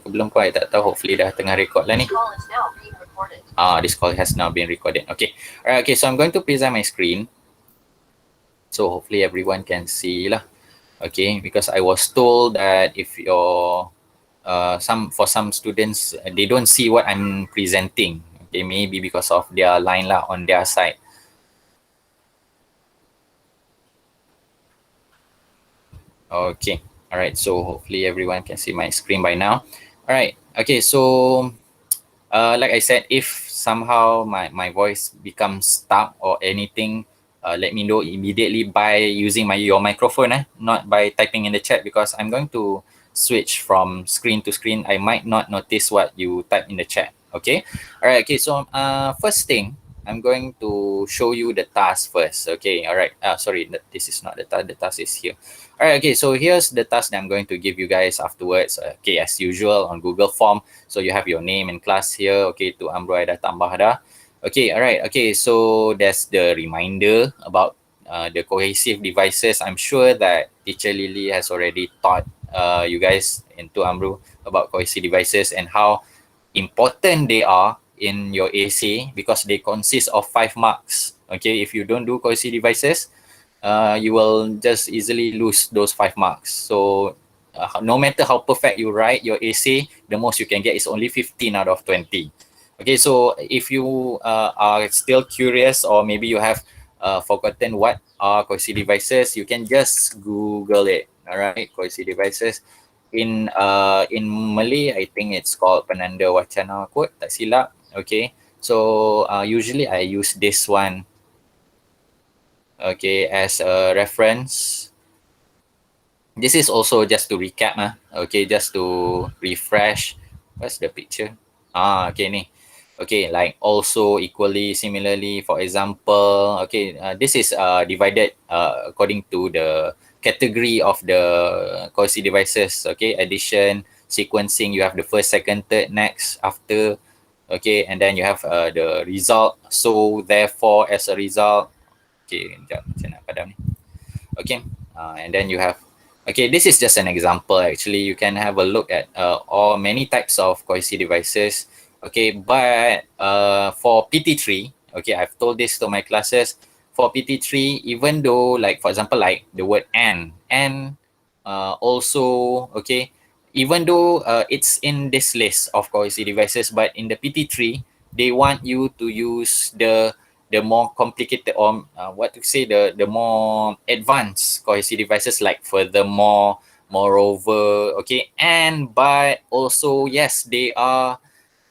ke belum kot, I tak tahu. Hopefully dah tengah record lah ni. This call has now been recorded. Okay. Alright, okay, so I'm going to present my screen. So hopefully everyone can see lah. Okay, because I was told that if your for some students they don't see what I'm presenting. Okay, maybe because of their line lah on their side. Okay, all right, so hopefully everyone can see my screen by now. All right, okay, so like I said, if somehow my voice becomes stuck or anything, let me know immediately by using your microphone, not by typing in the chat, because I'm going to switch from screen to screen. I might not notice what you type in the chat. Okay, all right, okay, so first thing, I'm going to show you the task first. Okay, all right, sorry, this is not the task is here. All right, okay, so here's the task that I'm going to give you guys afterwards. Okay, as usual on Google Form. So you have your name and class here. Okay, to Amro I dah tambah dah. Okay, all right, okay, so there's the reminder about the cohesive devices. I'm sure that Teacher Lily has already taught you guys into Amro about cohesive devices and how important they are in your essay, because they consist of 5 marks. Okay, if you don't do cohesive devices, you will just easily lose those 5 marks. So no matter how perfect you write your essay, the most you can get is only 15 out of 20. Okay, so if you are still curious, or maybe you have forgotten what are cohesive devices, you can just Google it. All right, cohesive devices. In Malay, I think it's called penanda wacana kot, tak silap. Okay, so usually I use this one, okay, as a reference. This is also just to recap, okay, just to refresh. What's the picture? Okay, ni. Okay, like also, equally, similarly, for example, okay, this is divided according to the category of the cohesive devices. Okay, addition, sequencing, you have the first, second, third, next, after. Okay, and then you have the result. So therefore, as a result, okay, sekejap, macam nak padam ni. Okay, and then you have, okay, this is just an example. Actually, you can have a look at all many types of cohesive devices. Okay, but for PT3, okay, I've told this to my classes. For PT3, even though, like, for example, like the word and also, okay, even though it's in this list of cohesive devices, but in the PT3, they want you to use the more complicated, or what to say, the more advanced cohesive devices, like furthermore, moreover, okay, and but also, yes, they are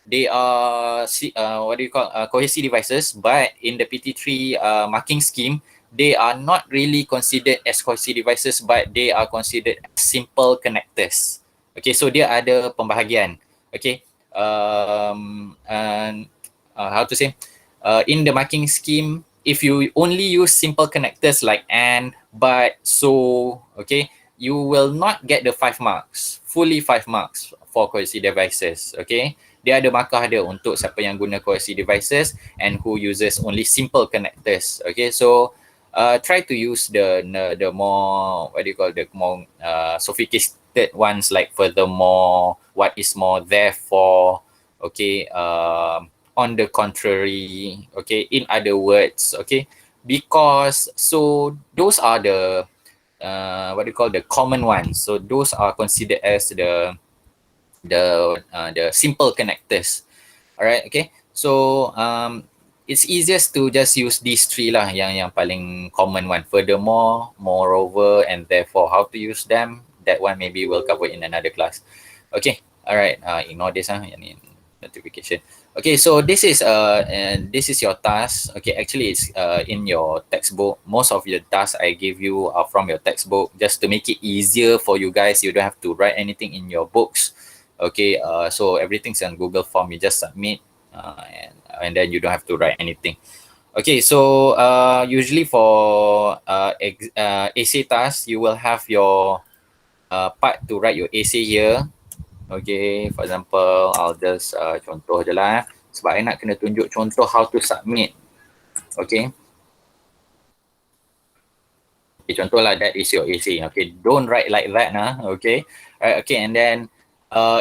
what do you call, cohesive devices, but in the PT3 marking scheme, they are not really considered as cohesive devices, but they are considered as simple connectors. Okay, so dia ada pembahagian. Okay, and how to say, in the marking scheme, if you only use simple connectors like and, but, so, okay, you will not get the 5 marks, fully 5 marks for cohesive devices. Okay, dia ada markah dia untuk siapa yang guna cohesive devices and who uses only simple connectors. Okay, so try to use the more, what do you call, the more sophisticated ones, like furthermore, what is more, therefore, okay, on the contrary, okay, in other words, okay, because, so those are the what do you call, the common ones. So those are considered as the simple connectors. All right, okay, so it's easiest to just use these 3 lah, yang paling common one, furthermore, moreover, and therefore. How to use them, that one maybe we'll cover in another class. Okay, all right, ignore this, notification. Okay, so this is your task. Okay, actually it's in your textbook. Most of your tasks I give you are from your textbook, just to make it easier for you guys. You don't have to write anything in your books. Okay, so everything's on Google Form. You just submit, and then you don't have to write anything. Okay, so usually for essay tasks, you will have your part to write your essay here. Okay, for example, I'll just contoh je lah, sebab I nak kena tunjuk contoh how to submit. Okay. Okay, contoh lah, that is your essay. Okay, don't write like that, okay. Alright, okay, and then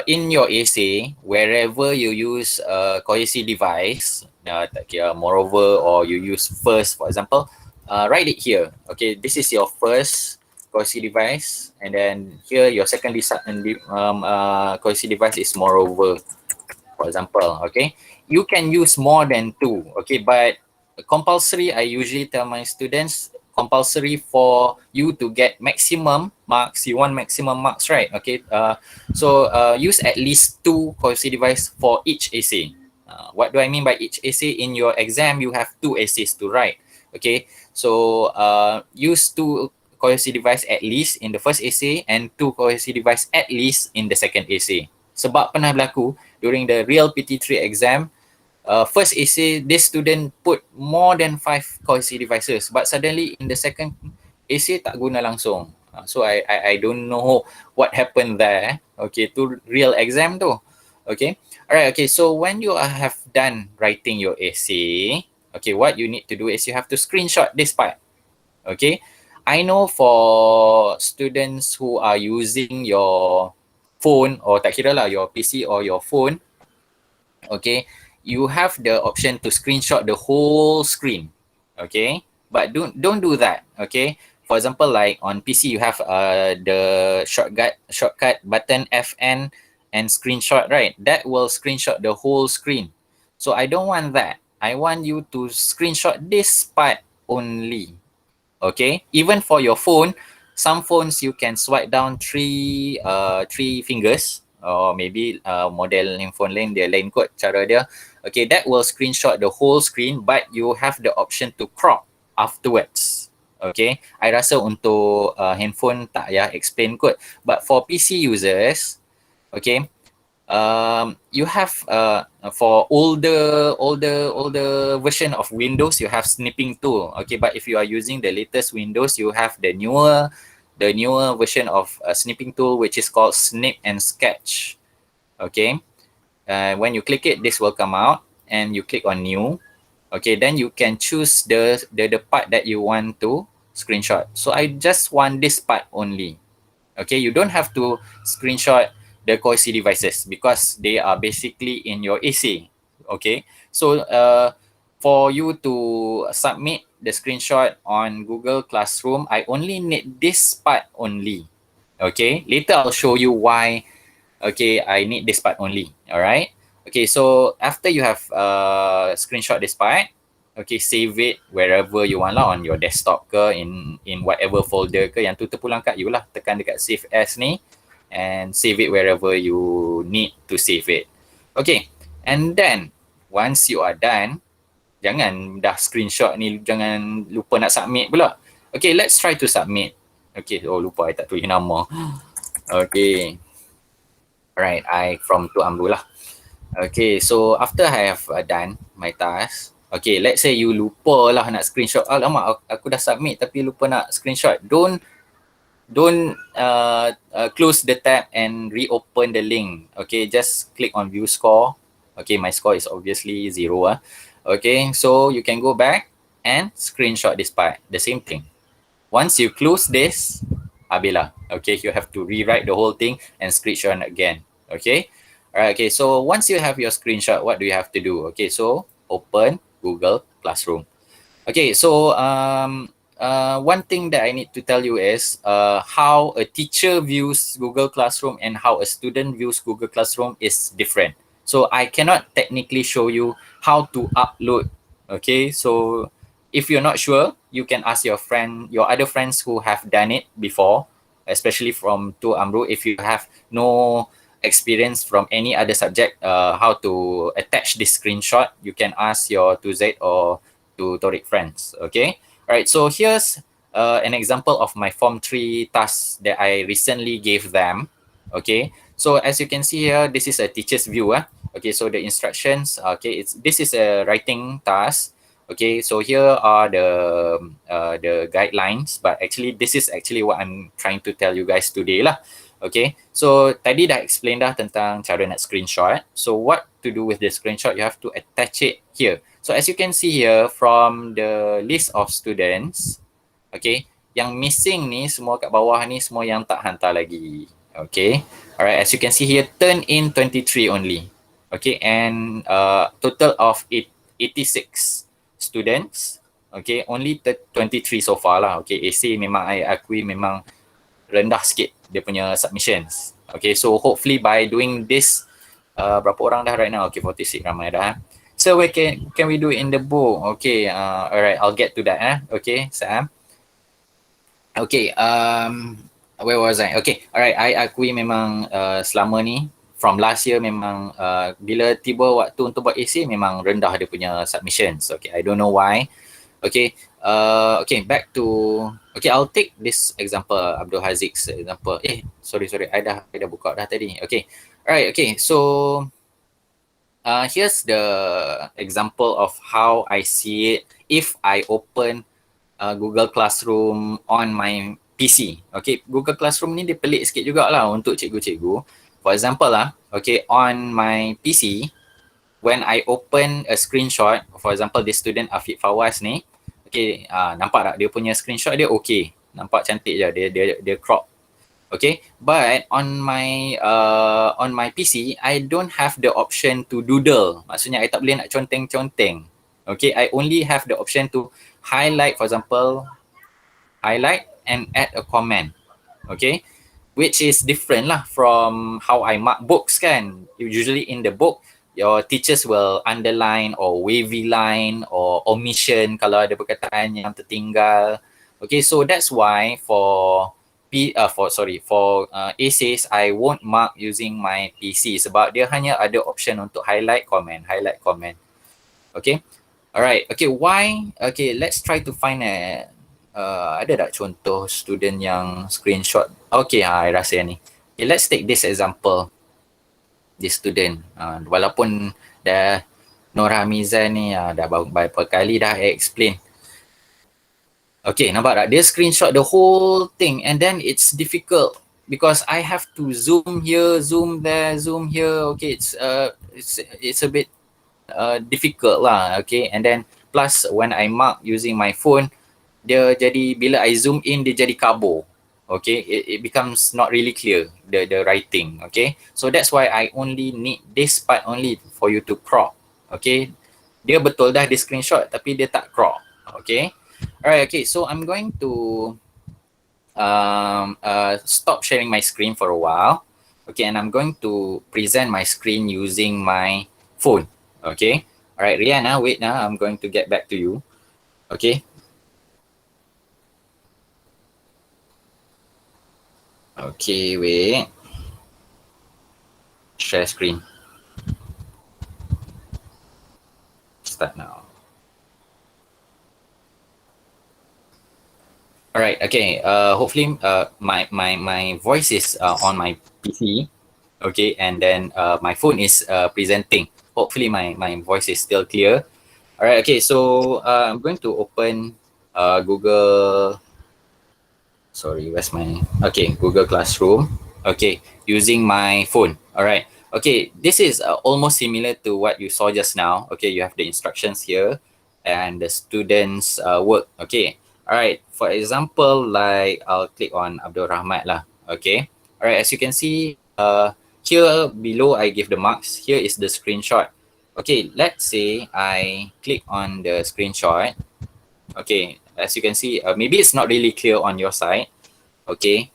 in your AC, wherever you use a cohesive device, tak kira moreover or you use first, for example, write it here. Okay, this is your first cohesive device, and then here your second cohesive device is moreover, for example. Okay, you can use more than two. Okay, but compulsory, I usually tell my students, compulsory for you to get maximum marks. You want maximum marks, right? Okay, so use at least two cohesive device for each essay. What do I mean by each essay? In your exam, you have two essays to write. Okay, so use two cohesive device at least in the first essay and two cohesive device at least in the second essay. Sebab pernah berlaku during the real PT3 exam, first essay, this student put more than 5 cohesive devices, but suddenly in the second essay tak guna langsung. So I don't know what happened there. Okay, to real exam tu. Okay, alright. Okay, so when you have done writing your essay, okay, what you need to do is you have to screenshot this part. Okay, I know for students who are using your phone, or tak kira lah your PC or your phone, okay, you have the option to screenshot the whole screen. Okay, but don't do that. Okay, for example, like on PC you have the shortcut button FN and screenshot, right? That will screenshot the whole screen. So I don't want that. I want you to screenshot this part only. Okay, even for your phone, some phones you can swipe down three fingers, or maybe model handphone lain dia lain kot cara dia. Okay, that will screenshot the whole screen, but you have the option to crop afterwards. Okay, I rasa untuk handphone tak payah explain kot, but for PC users, okay, you have for older version of Windows, you have snipping tool. Okay, but if you are using the latest Windows, you have the newer version of snipping tool, which is called Snip and Sketch. Okay, when you click it, this will come out, and you click on new. Okay, then you can choose the part that you want to screenshot. So I just want this part only. Okay, you don't have to screenshot the cohesive devices because they are basically in your essay. Okay, so for you to submit the screenshot on Google Classroom, I only need this part only. Okay, later I'll show you why. Okay, I need this part only. All right. Okay, so after you have screenshot this part, okay, save it wherever you want lah, on your desktop ke, in whatever folder ke, yang tu terpulang kat you lah. Tekan dekat save as ni and save it wherever you need to save it. Okay, and then once you are done, jangan dah screenshot ni, jangan lupa nak submit pula. Okay, let's try to submit. Okay, oh lupa I tak tulis nama. Okay, alright, I from Tu Amru lah. Okay, so after I have done my task, okay, let's say you lupa lah nak screenshot. Alamak, aku dah submit tapi lupa nak screenshot. Don't close the tab and reopen the link. Okay, just click on view score. Okay, my score is obviously 0. Okay, so you can go back and screenshot this part. The same thing. Once you close this, habislah. Okay, you have to rewrite the whole thing and screenshot again. Okay. Alright, okay, so once you have your screenshot, what do you have to do? Okay, so open Google Classroom. Okay, so one thing that I need to tell you is how a teacher views Google Classroom and how a student views Google Classroom is different. So I cannot technically show you how to upload. Okay, so if you're not sure, you can ask your other friends who have done it before, especially from Tu Amru. If you have no experience from any other subject, how to attach this screenshot, you can ask your 2Z or tutoric friends. Okay, all right, so here's an example of my form 3 task that I recently gave them. Okay, so as you can see here, this is a teacher's view. Okay, so the instructions, okay, this is a writing task. Okay, so here are the guidelines, but actually this is actually what I'm trying to tell you guys today lah. Okay, so tadi dah explain dah tentang cara nak screenshot. So what to do with the screenshot, you have to attach it here. So as you can see here from the list of students, okay, yang missing ni semua kat bawah ni semua yang tak hantar lagi. Okay, All right, as you can see here, turn in 23 only. Okay, and total of 86 students. Okay, only 23 so far lah. Okay, AC memang I akui memang rendah sikit dia punya submissions. Okay, so hopefully by doing this, berapa orang dah right now? Okay, 46 ramai dah. So we can we do it in the book? Okay, alright, I'll get to that. Okay, Sam. Okay, where was I? Okay, alright, I akui memang selama ni from last year memang bila tiba waktu untuk buat AC memang rendah dia punya submissions. Okay, I don't know why. Okay, okay, back to, okay, I'll take this example, Abdul Hazik's example. Sorry, I dah buka dah tadi. Okay, alright, okay, so here's the example of how I see it if I open Google Classroom on my PC. Okay, Google Classroom ni dia pelik sikit jugalah untuk cikgu-cikgu. For example lah, okay, on my PC, when I open a screenshot, for example, this student Afiq Fawaz ni, okay, nampak tak dia punya screenshot dia okay, nampak cantik je, dia crop. Okay, but on my PC, I don't have the option to doodle. Maksudnya I tak boleh nak conteng-conteng. Okay, I only have the option to highlight, for example, highlight and add a comment. Okay, which is different lah from how I mark books kan. Usually in the book, your teachers will underline or wavy line or omission kalau ada perkataan yang tertinggal. Okay, so that's why for essays, I won't mark using my PC sebab dia hanya ada option untuk highlight comment. Okay, alright. Okay, why? Okay, let's try to find ada tak contoh student yang screenshot? Okay, I rasa ni. Okay, let's take this example. This student, walaupun dah Nur Hamizan ni dah beberapa kali dah explain. Okay, nampak tak? Dia screenshot the whole thing and then it's difficult because I have to zoom here, zoom there, zoom here. Okay, it's a bit difficult lah. Okay, and then plus when I mark using my phone, dia jadi bila I zoom in dia jadi kabur. Okay, it becomes not really clear the writing. Okay, so that's why I only need this part only for you to crop. Okay, dia betul dah di screenshot tapi dia tak crop. Okay, alright. Okay, so I'm going to stop sharing my screen for a while. Okay, and I'm going to present my screen using my phone. Okay, alright, Rian, wait now, I'm going to get back to you. Okay. Okay, wait. Share screen. Start now. Alright, okay. Hopefully my voice is on my PC. Okay, and then my phone is presenting. Hopefully my voice is still clear. Alright, okay, so I'm going to open Google. Sorry, where's my, okay, Google Classroom. Okay, using my phone. Alright, okay, this is almost similar to what you saw just now. Okay, you have the instructions here and the students work. Okay, alright, for example, like I'll click on Abdul Rahmat lah. Okay, alright, as you can see here below I give the marks. Here is the screenshot. Okay, let's say I click on the screenshot. Okay, as you can see, maybe it's not really clear on your side. Okay,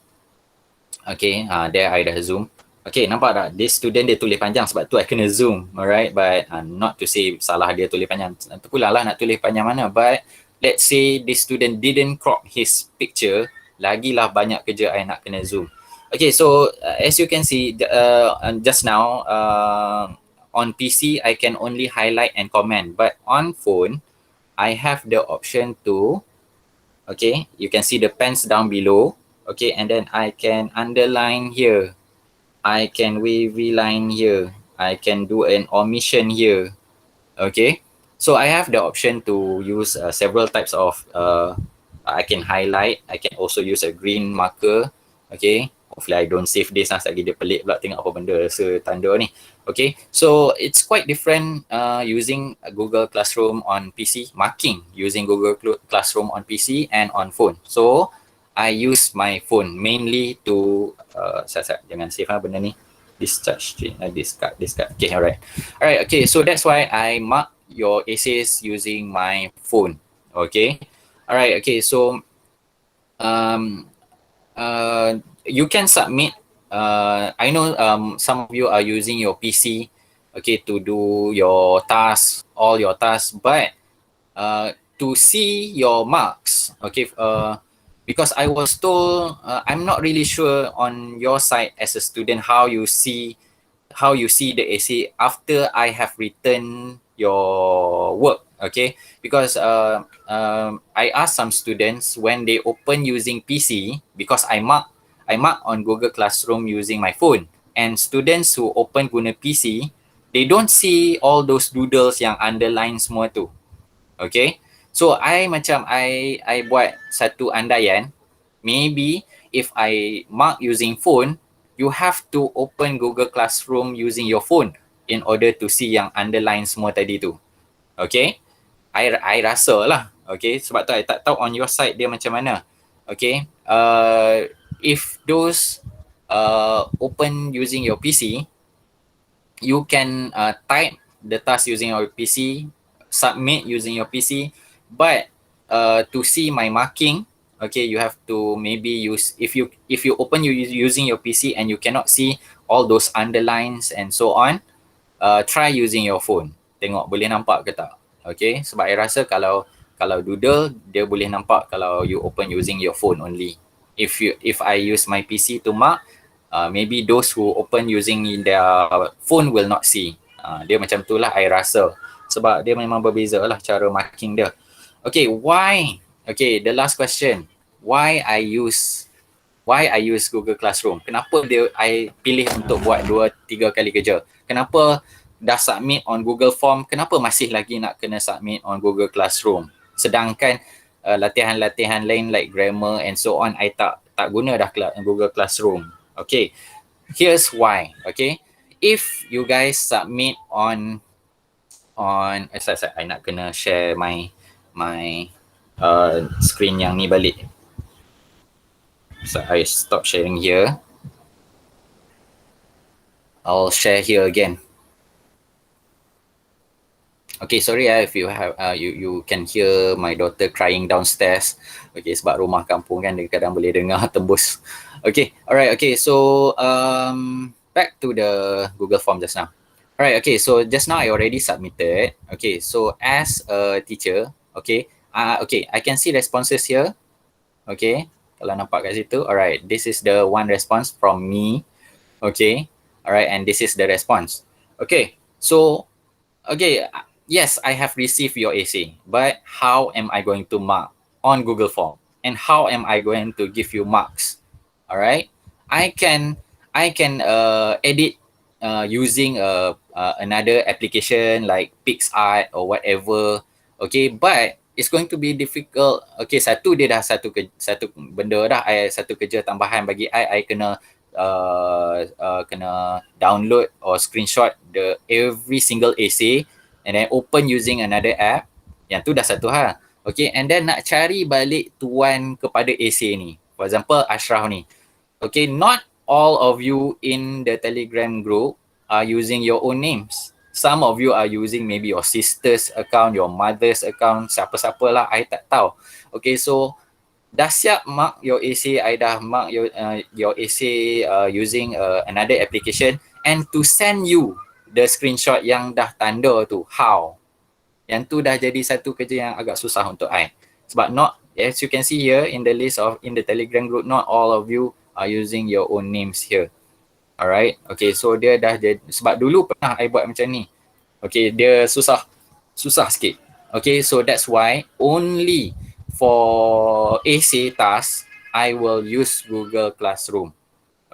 okay, there I dah zoom. Okay, nampak tak? This student dia tulis panjang sebab tu I kena zoom. Alright, but not to say salah dia tulis panjang. Terpulang lah nak tulis panjang mana. But let's say this student didn't crop his picture, lagilah banyak kerja I nak kena zoom. Okay, so as you can see, just now on PC I can only highlight and comment, but on phone I have the option to, okay, you can see the pens down below, okay, and then I can underline here, I can wavy line here, I can do an omission here, okay. So I have the option to use several types of, I can highlight, I can also use a green marker, okay. Hopefully I don't save this lah, lagi dia pelik pula tengok apa benda rasa tanda ni. Okay, so it's quite different using Google Classroom on PC, marking using Google Classroom on PC and on phone. So I use my phone mainly to jangan save lah benda ni. Discharge, discard. Okay, alright. Alright, okay, so that's why I mark your essays using my phone. Okay. Alright, okay, so um, you can submit. I know some of you are using your PC, okay, to do your tasks, all your tasks, but to see your marks, okay, because I was told, I'm not really sure on your side as a student how you see the essay after I have written your work, okay? Because I asked some students when they open using PC, because I mark on Google Classroom using my phone, and students who open guna PC, they don't see all those doodles yang underline semua tu, okay? So I buat satu andaian, maybe if I mark using phone, you have to open Google Classroom using your phone in order to see yang underline semua tadi tu. Okay? I rasa lah. Okay? Sebab tu I tak tahu on your side dia macam mana. Okay? If those open using your PC, you can type the task using your PC, submit using your PC, but to see my marking, okay, you have to maybe use, if you open using your PC and you cannot see all those underlines and so on, try using your phone. Tengok boleh nampak ke tak. Okay, sebab I rasa kalau doodle dia boleh nampak kalau you open using your phone only. If I use my PC to mark, maybe those who open using their phone will not see. Dia macam tu lah I rasa. Sebab dia memang berbeza lah cara marking dia. Okay, why? Okay, the last question. Why I use Google Classroom? Kenapa I pilih untuk buat 2-3 kali kerja? Kenapa dah submit on Google Form, kenapa masih lagi nak kena submit on Google Classroom? Sedangkan latihan-latihan lain like grammar and so on, I tak guna dah Google Classroom. Okay, here's why. Okay, if you guys submit on I nak kena share my screen yang ni balik. So I stop sharing here. I'll share here again. Okay, sorry if you have you can hear my daughter crying downstairs. Okay, sebab rumah kampung kan dia kadang boleh dengar tembus. Okay, alright. Okay, so back to the Google form just now. Alright, okay, so just now I already submitted. Okay, so as a teacher, okay, okay, I can see responses here. Okay, kalau nampak kat situ. Alright, this is the one response from me. Okay, alright, and this is the response. Okay, so okay, yes, I have received your essay, but how am I going to mark on Google Form? And how am I going to give you marks? All right, I can edit using another application like PixArt or whatever. Okay, but it's going to be difficult. Okay, satu benda dah. Satu kerja tambahan bagi I kena kena download or screenshot the every single essay and then open using another app. Yang tu dah satu hal. Okay, and then nak cari balik tuan kepada essay ni. For example, Ashraf ni. Okay, not all of you in the Telegram group are using your own names. Some of you are using maybe your sister's account, your mother's account, siapa-siapa lah, I tak tahu. Okay, so dah siap mark your essay, I dah mark your essay using another application, and to send you the screenshot yang dah tanda tu, how? Yang tu dah jadi satu kerja yang agak susah untuk I. Sebab not, as you can see here in the list of, in the Telegram group, not all of you are using your own names here. Alright, okay, so dia dah jadi, sebab dulu pernah I buat macam ni. Okay, dia susah sikit. Okay, so that's why only for essay task, I will use Google Classroom.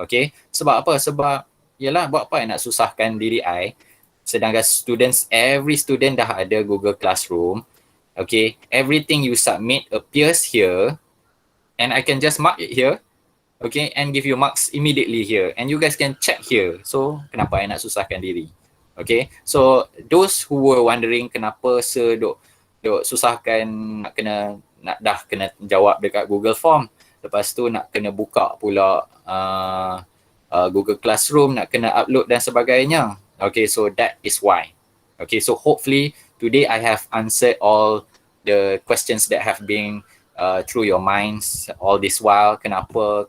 Okay, sebab apa? Sebab, yelah, buat apa I nak susahkan diri I, sedangkan every student dah ada Google Classroom. Okay, everything you submit appears here, and I can just mark it here. Okay, and give you marks immediately here, and you guys can check here. So, kenapa I nak susahkan diri? Okay, so those who were wondering kenapa duk susahkan nak dah kena jawab dekat Google Form, lepas tu nak kena buka pula Google Classroom, nak kena upload dan sebagainya. Okay, so that is why. Okay, so hopefully today I have answered all the questions that have been through your minds all this while. Kenapa?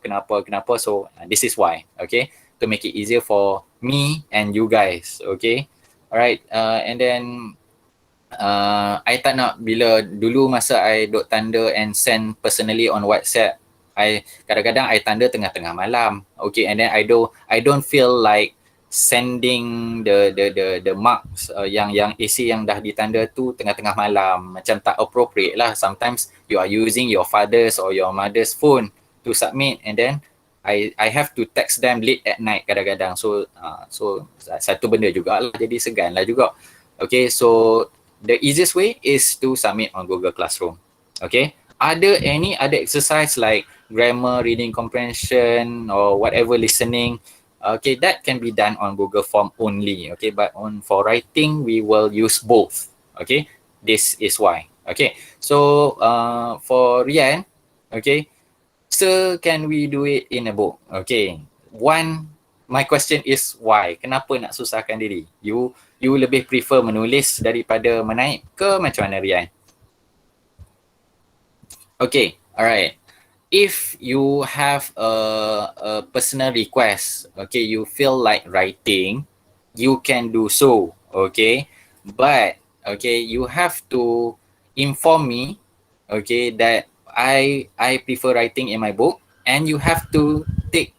So this is why. Okay, to make it easier for me and you guys. Okay, alright. And then I tak nak bila dulu masa I duk tanda and send personally on WhatsApp, I kadang-kadang I tanda tengah-tengah malam. Okay, and then I don't feel like sending the marks yang AC yang dah ditanda tu tengah-tengah malam, macam tak appropriate lah. Sometimes you are using your father's or your mother's phone to submit, and then I have to text them late at night kadang-kadang. So satu benda jugalah, jadi segan lah juga. Okay, so the easiest way is to submit on Google Classroom. Okay, ada any other exercise like grammar, reading comprehension, or whatever listening, okay, that can be done on Google Form only. Okay, but for writing we will use both. Okay, this is why. Okay, so for Rian, okay, so can we do it in a book? Okay, my question is why? Kenapa nak susahkan diri? You lebih prefer menulis daripada menaip ke macam mana, Rian? Okay, alright. If you have a personal request, okay, you feel like writing, you can do so, okay? But, okay, you have to inform me, okay, that I prefer writing in my book, and you have to take,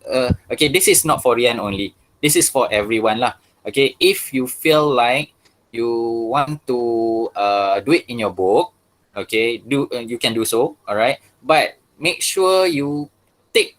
okay, this is not for Rian only. This is for everyone lah. Okay, if you feel like you want to do it in your book, okay, you can do so, alright. But make sure you take,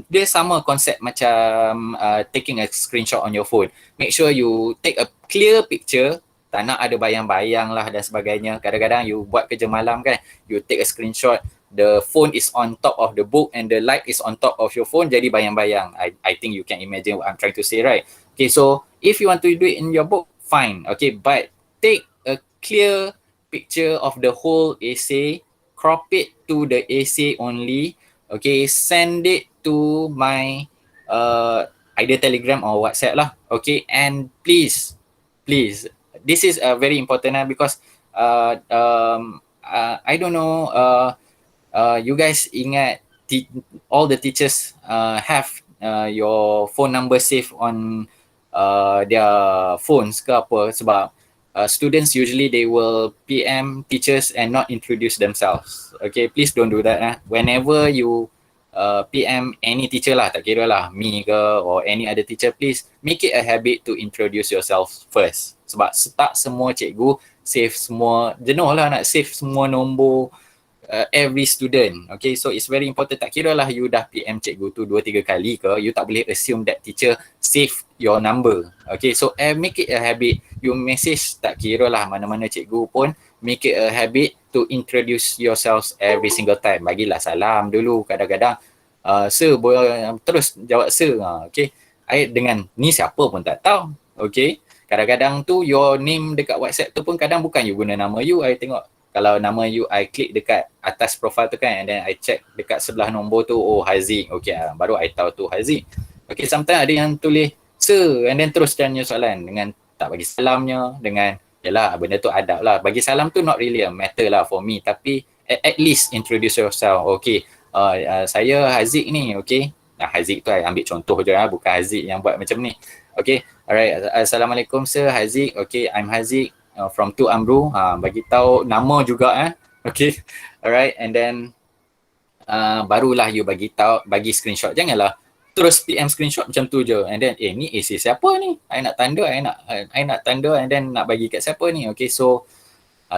dia sama konsep macam taking a screenshot on your phone. Make sure you take a clear picture, tak nak ada bayang-bayang lah dan sebagainya. Kadang-kadang you buat kerja malam kan, you take a screenshot, the phone is on top of the book and the light is on top of your phone, jadi bayang-bayang. I think you can imagine what I'm trying to say, right? Okay, so if you want to do it in your book, fine. Okay, but take a clear picture of the whole essay, crop it to the essay only. Okay, send it to my either Telegram or WhatsApp lah. Okay, and please, this is very important because I don't know, you guys ingat all the teachers have your phone number saved on their phones ke apa, sebab students usually they will PM teachers and not introduce themselves. Okay, please don't do that. Whenever you PM any teacher lah, tak kira lah me ke or any other teacher, please make it a habit to introduce yourself first. Sebab tak semua cikgu save semua, jenuh lah nak save semua nombor every student. Okay, so it's very important. Tak kira lah you dah PM cikgu tu 2-3 kali ke, you tak boleh assume that teacher save your number. Okay, so make it a habit. You message, tak kira lah mana-mana cikgu pun, make it a habit to introduce yourselves every single time. Bagilah salam dulu. Kadang-kadang sir terus jawab sir. Okay, I dengan ni siapa pun tak tahu. Okay, kadang-kadang tu your name dekat WhatsApp tu pun kadang bukan you guna nama you. I tengok kalau nama you, I klik dekat atas profile tu kan, and then I check dekat sebelah nombor tu, oh Haziq, okay, baru I tahu tu Haziq. Okay, sometimes ada yang tulis sir, and then terus tanya soalan dengan tak bagi salamnya, dengan yalah benda tu adab lah. Bagi salam tu not really a matter lah for me, tapi at least introduce yourself. Okay, saya Haziq ni, okay. Haziq tu I ambil contoh je lah, bukan Haziq yang buat macam ni. Okay, alright. Assalamualaikum sir, Haziq. Okay, I'm Haziq. From Tu Amru, bagi tahu nama juga okay, alright, and then barulah you bagi screenshot. Janganlah terus PM screenshot macam tu je, and then ni AC siapa ni, I nak tanda and then nak bagi kat siapa ni. Okay, so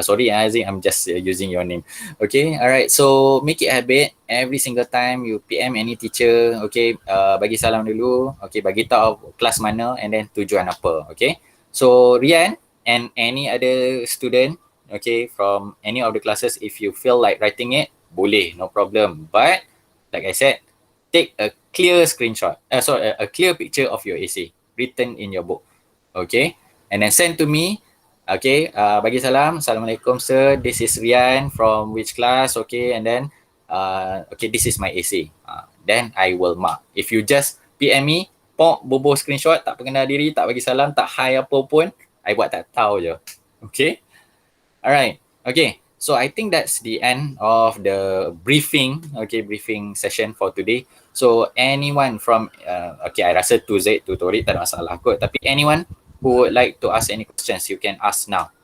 sorry Aziz, I'm just using your name. Okay, alright, so make it a habit every single time you PM any teacher. Okay, bagi salam dulu. Okay, bagi tahu kelas mana and then tujuan apa. Okay, so Rian and any other student, okay, from any of the classes, if you feel like writing it, boleh, no problem. But like I said, take a clear screenshot, a clear picture of your essay written in your book, okay, and then send to me. Okay, bagi salam, Assalamualaikum sir, this is Rian from which class, okay, and then okay, this is my essay. Then I will mark. If you just PM me, pok, bobo screenshot, tak pengenal diri, tak bagi salam, tak hi apa pun, I buat tak tahu je. Okay? Alright. Okay. So I think that's the end of the briefing, okay, briefing session for today. So anyone from, okay, I rasa to Z, to Tori, tak ada masalah kot. Tapi anyone who would like to ask any questions, you can ask now.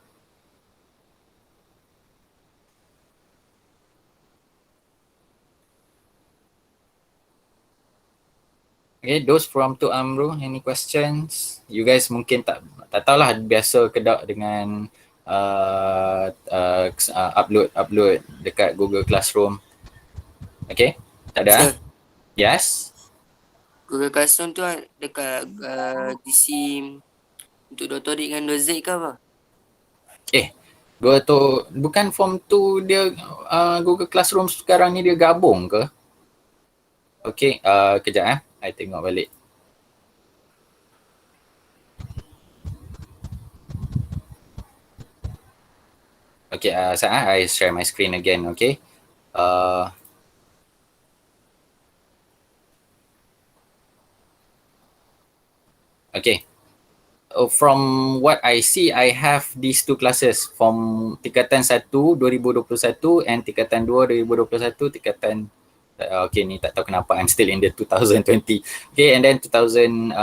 Okay, those from Tu Amru, any questions? You guys mungkin tak tahulah, biasa kedak dengan upload dekat Google Classroom. Okay, tak ada? Sir, Yes? Google Classroom tu dekat DC untuk Dr. dengan Dr. Z ke apa? Dua tu bukan form tu dia, Google Classroom sekarang ni dia gabung ke? Okay, kejap I tengok balik. Okay, I share my screen again, okay? Okay. From what I see, I have these two classes from tingkatan 1 2021 and tingkatan 2 2021, tingkatan okay, ni tak tahu kenapa I'm still in the 2020. Okay, and then 2001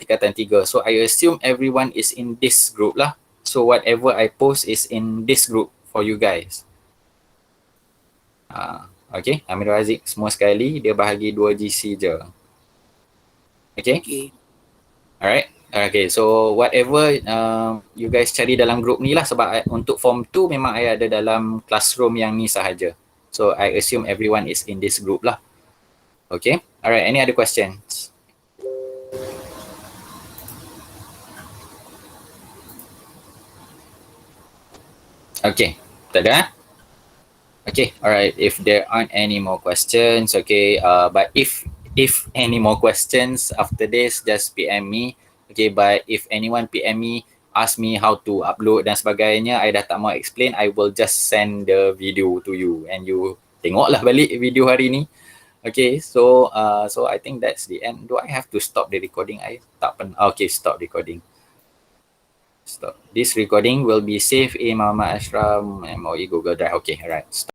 tingkatan 3. So I assume everyone is in this group lah. So whatever I post is in this group for you guys. Okay, Amir Razik semua sekali, dia bahagi 2 GC je. Okay? Okay. Alright. Okay, so whatever you guys cari dalam group ni lah, sebab untuk form 2 memang I ada dalam classroom yang ni sahaja. So I assume everyone is in this group lah. Okay, alright, any other questions? Okay, tak ada? Okay, alright, if there aren't any more questions, okay, but if any more questions after this, just PM me. Okay, but if anyone PM me, ask me how to upload dan sebagainya, I dah tak mau explain, I will just send the video to you and you tengoklah balik video hari ni. Okay, so I think that's the end. Do I have to stop the recording? I tak pernah. Okay, stop recording. Stop. This recording will be saved in Mama Ashraf MOE Google Drive. Okay, alright. Stop.